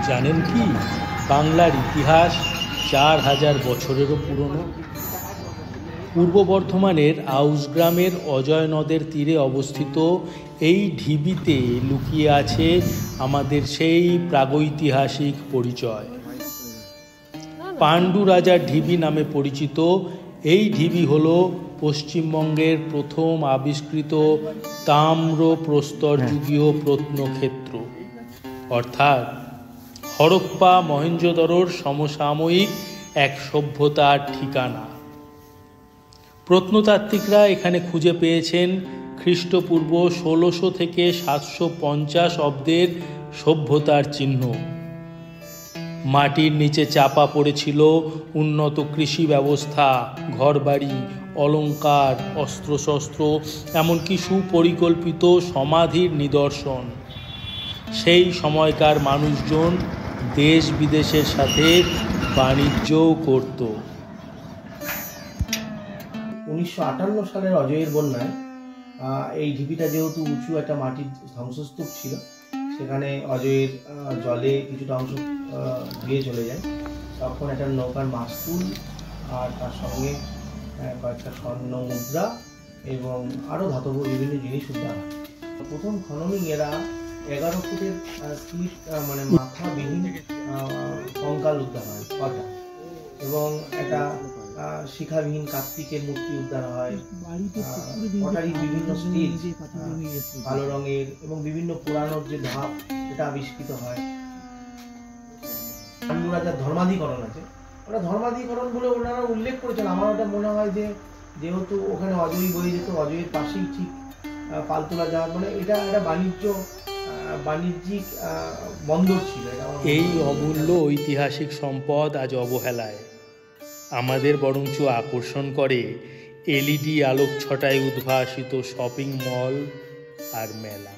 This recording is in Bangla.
জানেন কি বাংলার ইতিহাস 4000 বছরেরও পুরনো। পূর্ব বর্ধমানের আউশ গ্রামের অজয় নদের তীরে অবস্থিত এই ঢিবিতে লুকিয়ে আছে আমাদের সেই প্রাগৈতিহাসিক পরিচয়। পাণ্ডু রাজার ঢিবি নামে পরিচিত এই ঢিবি হল পশ্চিমবঙ্গের প্রথম আবিষ্কৃত তাম্র প্রস্তরযুগীয় প্রত্নক্ষেত্র, অর্থাৎ হরপ্পা মহেঞ্জোদড়োর সমসাময়িক এক সভ্যতার ঠিকানা। প্রত্নতাত্ত্বিকরা এখানে খুঁজে পেয়েছেন খ্রিস্টপূর্ব 1600 থেকে 750 অব্দের সভ্যতার চিহ্ন। মাটির নিচে চাপা পড়েছিল উন্নত কৃষি ব্যবস্থা, ঘরবাড়ি, অলঙ্কার, অস্ত্রশস্ত্র, এমনকি সুপরিকল্পিত সমাধির নিদর্শন। সেই সময়কার মানুষজন দেশ বিদেশের সাথে বাণিজ্যও করত। 1958 সালের অজয়ের বন্যায় এই ঢিবিটা যেহেতু উঁচু একটা মাটির ধ্বংসস্তূপ ছিল, সেখানে অজয়ের জলে কিছুটা অংশ ধুয়ে চলে যায়। তখন একটা নৌকার মাস্তুল আর তার সঙ্গে কয়েকটা স্বর্ণ মুদ্রা এবং আরও ধাতব বিভিন্ন জিনিস উদ্ধার হয়। প্রথম খননে এরা 11 ফুটের স্লিপ মানে মাথাবিহীন কঙ্কাল উদ্ধার হয় এবং একটা শিখাবিহীন কার্তিকের মূর্তি উদ্ধার হয়। পটারির বিভিন্ন স্টেজ কালো রঙের এবং বিভিন্ন পুরানোর যে ধাপ এটা আবিষ্কৃত হয়। পাণ্ডু রাজার ধর্মাধিকরণ আছে, ওটা ধর্মাধিকরণ বলে ওনারা উল্লেখ করেছেন। আমার ওটা মনে হয় যে যেহেতু ওখানে অজয় বয়ে যেত, অজয়ের পাশেই ঠিক পালতোলা জাহাজ, মানে এটা একটা বাণিজ্যিক বন্দর ছিল। এই অমূল্য ঐতিহাসিক সম্পদ আজ অবহেলায়। আমাদের বরঞ্চ আকর্ষণ করে LED আলোক ছটায় উদ্ভাসিত শপিং মল আর মেলা।